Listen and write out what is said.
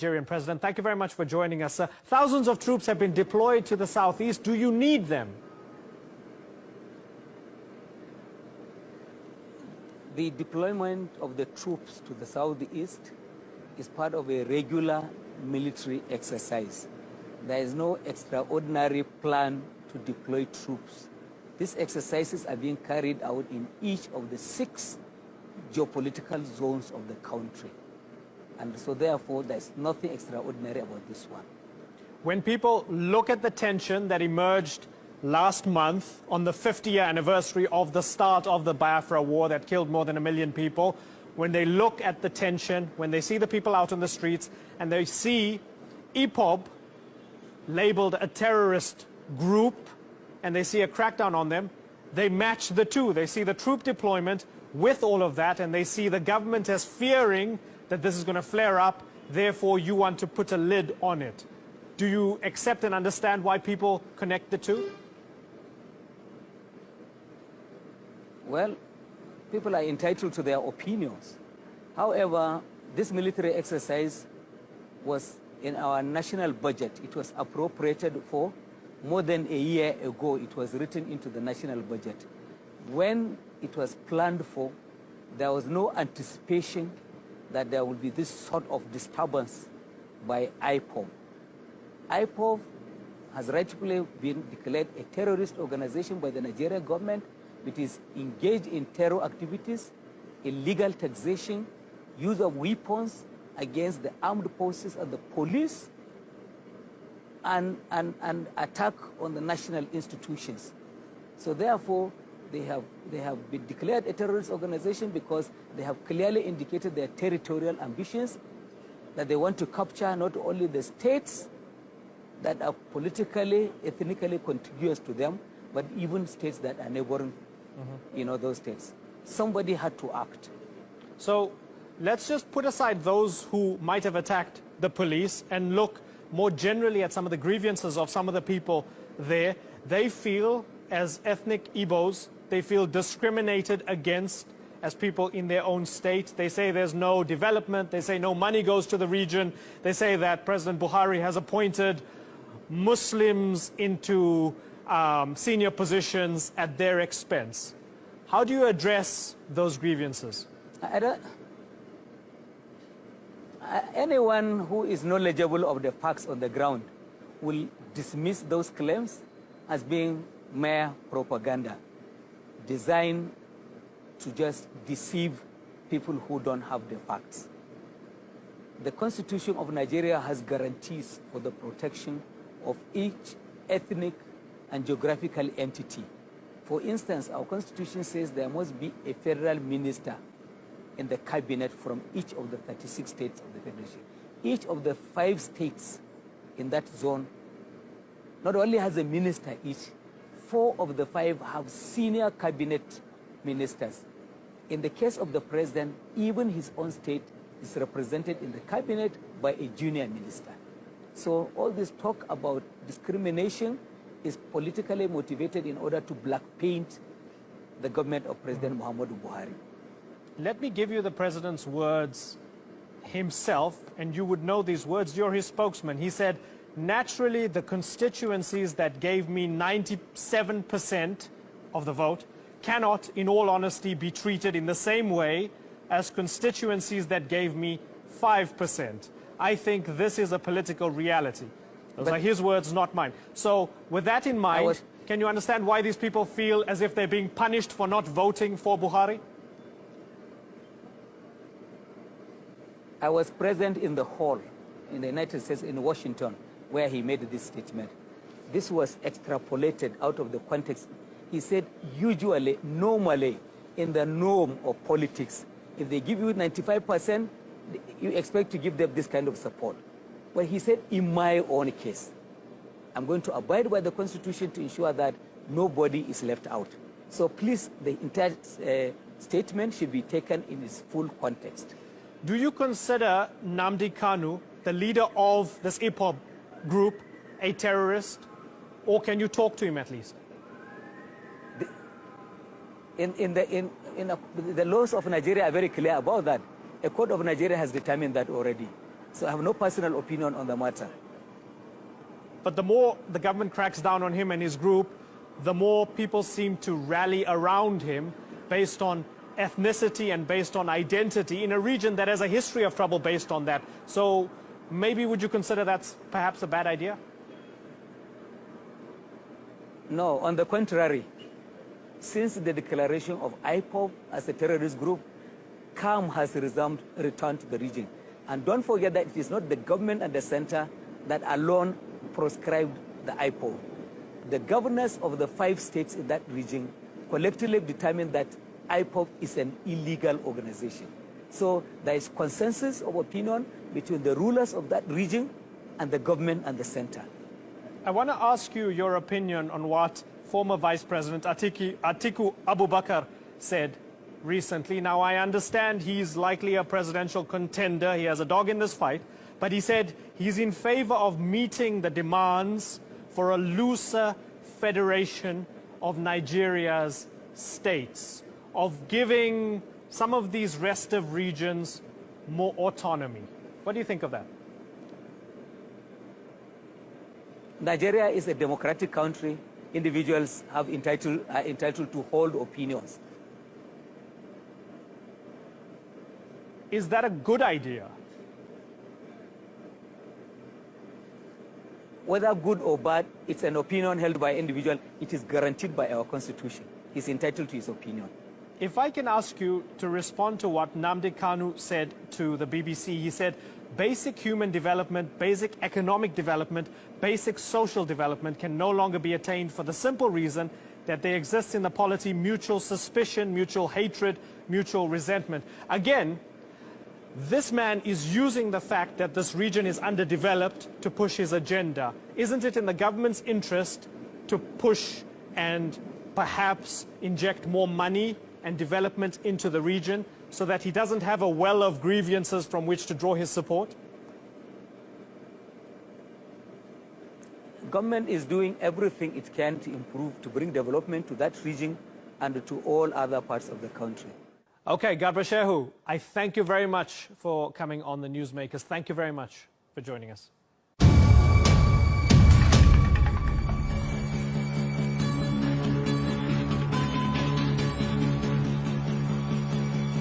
Nigerian President, thank you very much for joining us. Thousands of troops have been deployed to the southeast. Do you need them? The deployment of the troops to the southeast is part of a regular military exercise. There is no extraordinary plan to deploy troops. These exercises are being carried out in each of the 6 geopolitical zones of the country. And so therefore, there's nothing extraordinary about this one. When people look at the tension that emerged last month on the 50th anniversary of the start of the Biafra War that killed more than 1 million people, when they look at the tension, when they see the people out on the streets, and they see Ipob labeled a terrorist group, and they see a crackdown on them, they match the two. They see the troop deployment with all of that, and they see the government as fearing that this is going to flare up, therefore you want to put a lid on it. Do you accept and understand why people connect the two? Well, people are entitled to their opinions. However, this military exercise was in our national budget. It was appropriated for more than a year ago. It was written into the national budget. When it was planned for, there was no anticipation that there will be this sort of disturbance by Ipob. Ipob has rightfully been declared a terrorist organization by the Nigerian government. It is engaged in terror activities, illegal taxation, use of weapons against the armed forces and the police, and attack on the national institutions. So therefore, they have been declared a terrorist organization because they have clearly indicated their territorial ambitions, that they want to capture not only the states that are politically, ethnically contiguous to them, but even states that are neighboring, those states. Somebody had to act. So let's just put aside those who might have attacked the police and look more generally at some of the grievances of some of the people there. They feel, as ethnic Igbos, they feel discriminated against as people in their own state. They say there's no development. They say no money goes to the region. They say that President Buhari has appointed Muslims into senior positions at their expense. How do you address those grievances? Anyone who is knowledgeable of the facts on the ground will dismiss those claims as being mere propaganda, designed to just deceive people who don't have the facts. The Constitution of Nigeria has guarantees for the protection of each ethnic and geographical entity. For instance, our Constitution says there must be a federal minister in the cabinet from each of the 36 states of the Federation. Each of the 5 states in that zone not only has a minister each, 4 of the 5 have senior cabinet ministers. In the case of the president, even his own state is represented in the cabinet by a junior minister. So all this talk about discrimination is politically motivated in order to black paint the government of President Muhammadu Buhari. Let me give you the president's words himself, and you would know these words. You're his spokesman. He said, naturally, the constituencies that gave me 97% of the vote cannot, in all honesty, be treated in the same way as constituencies that gave me 5%. I think this is a political reality. Those are his words, not mine. So with that in mind, can you understand why these people feel as if they're being punished for not voting for Buhari? I was present in the hall in the United States in Washington where he made this statement. This was extrapolated out of the context. He said, usually, normally, in the norm of politics, if they give you 95%, you expect to give them this kind of support. But he said, in my own case, I'm going to abide by the Constitution to ensure that nobody is left out. So please, the entire statement should be taken in its full context. Do you consider Nnamdi Kanu, the leader of this Ipob group, a terrorist? Or can you talk to him at least? The laws of Nigeria are very clear about that. A court of Nigeria has determined that already. So I have no personal opinion on the matter. But the more the government cracks down on him and his group, the more people seem to rally around him based on ethnicity and based on identity in a region that has a history of trouble based on that. So maybe would you consider that's perhaps a bad idea? No, on the contrary. Since the declaration of Ipob as a terrorist group, calm has returned to the region. And don't forget that it is not the government and the center that alone proscribed the Ipob. The governors of the 5 states in that region collectively determined that Ipob is an illegal organization. So there is consensus of opinion between the rulers of that region and the government and the center. I want to ask you your opinion on what former Vice President Atiku Abubakar said recently. Now, I understand he's likely a presidential contender. He has a dog in this fight. But he said he's in favor of meeting the demands for a looser federation of Nigeria's states, of giving some of these restive regions more autonomy. What do you think of that? Nigeria is a democratic country. Individuals are entitled to hold opinions. Is that a good idea? Whether good or bad, it's an opinion held by an individual. It is guaranteed by our constitution. He's entitled to his opinion. If I can ask you to respond to what Nnamdi Kanu said to the BBC, he said basic human development, basic economic development, basic social development can no longer be attained for the simple reason that there exists in the polity mutual suspicion, mutual hatred, mutual resentment. Again, this man is using the fact that this region is underdeveloped to push his agenda. Isn't it in the government's interest to push and perhaps inject more money and development into the region so that he doesn't have a well of grievances from which to draw his support? Government is doing everything it can to improve, to bring development to that region and to all other parts of the country. Okay, Garba Shehu, I thank you very much for coming on the Newsmakers. Thank you very much for joining us.